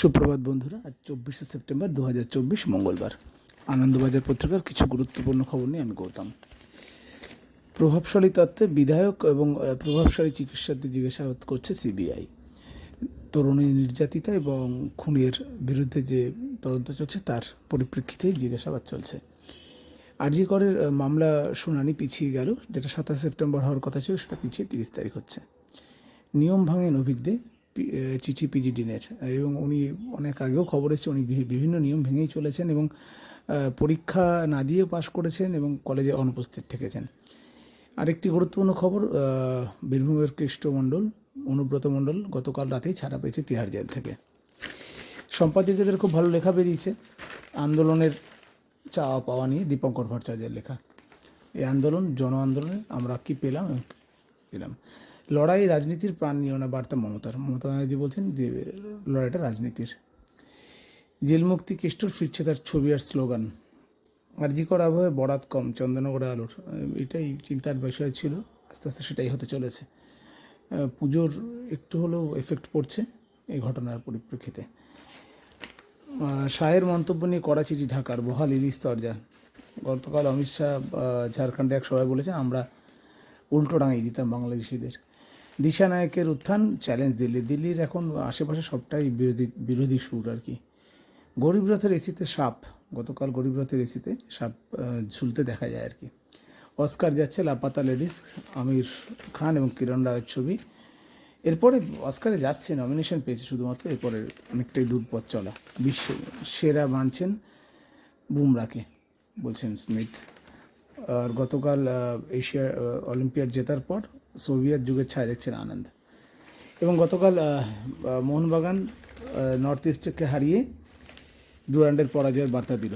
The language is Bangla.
সুপ্রভাত বন্ধুরা, আজ 24শে সেপ্টেম্বর 2024 মঙ্গলবার। আনন্দবাজার পত্রিকার কিছু গুরুত্বপূর্ণ খবর নিয়ে আমি গৌতম। প্রভাবশালী তত্ত্বে বিধায়ক এবং প্রভাবশালী চিকিৎসকদের জিজ্ঞাসাবাদ করছে সিবিআই। তরুণী নির্যাতিতা এবং খুনের বিরুদ্ধে যে তদন্ত চলছে তার পরিপ্রেক্ষিতেই জিজ্ঞাসাবাদ চলছে। আরজি করের মামলা শুনানি পিছিয়ে গেল, যেটা 27 সেপ্টেম্বর হওয়ার কথা ছিল সেটা পিছিয়ে 30 তারিখ হচ্ছে। নিয়ম ভাঙেন অভিজ্ঞ চিঠি পিজিডিনের, এবং উনি অনেক আগেও খবর এসেছে উনি বিভিন্ন নিয়ম ভেঙেই চলেছেন এবং পরীক্ষা না দিয়ে পাশ করেছেন এবং কলেজে অনুপস্থিত থেকেছেন। আরেকটি গুরুত্বপূর্ণ খবর, বীরভূমের কৃষ্ণ মণ্ডল, অনুব্রত মণ্ডল গতকাল রাতেই ছাড়া পেয়েছে তিহার জেল থেকে। সম্পাদকদের খুব ভালো লেখা বেরিয়েছে আন্দোলনের চাওয়া পাওয়া নিয়ে, দীপঙ্কর ভট্টাচার্যের লেখা। এই আন্দোলন জন আন্দোলনে আমরা কি পেলাম। লড়াই রাজনীতির প্রাণ নিও না, বার্তা মমতা ব্যানার্জি বলছেন যে লড়াইটা রাজনীতির। জেলমুক্তি কেষ্টর ফিরছে তার ছবি আর স্লোগান। আরজি কর আবহাওয়ায় বরাত কম, চন্দননগরে আলোর, এটাই চিন্তার বিষয় ছিল, আস্তে আস্তে সেটাই হতে চলেছে। পুজোর একটু হলেও এফেক্ট পড়ছে এই ঘটনার পরিপ্রেক্ষিতে। শাহের মন্তব্য নিয়ে কড়া চিঠি ঢাকার, বহাল ইলিশ তরজা। গতকাল অমিত শাহ ঝাড়খণ্ডে এক সভায় বলেছেন আমরা উল্টো ডাঙিয়ে দিতাম বাংলাদেশিদের। দিশা নায়কের উত্থান, চ্যালেঞ্জ দিল্লির এখন আশেপাশে সবটাই বিরোধী সুর আর কি। গরিবরথের এসিতে সাপ, গতকাল গরিবরথের এসিতে সাপ ঝুলতে দেখা যায় আর কি। অস্কার যাচ্ছে লাপাতা লেডিস, আমির খান এবং কিরণ রায়ের ছবি। এরপরে অস্কারে যাচ্ছে, নমিনেশন পেয়েছে শুধুমাত্র, এরপরে অনেকটাই দূর পথ চলা। বিশ্ব সেরা মানছেন বুমরাকে, বলছেন স্মিথ। আর গতকাল এশিয়া অলিম্পিয়াড জেতার পর সোভিয়েত যুগের ছায়া দেখছেন আনন্দ। এবং গতকাল মোহনবাগান নর্থ ইস্টকে হারিয়ে ডুরান্ডের পরাজয়ের বার্তা দিল।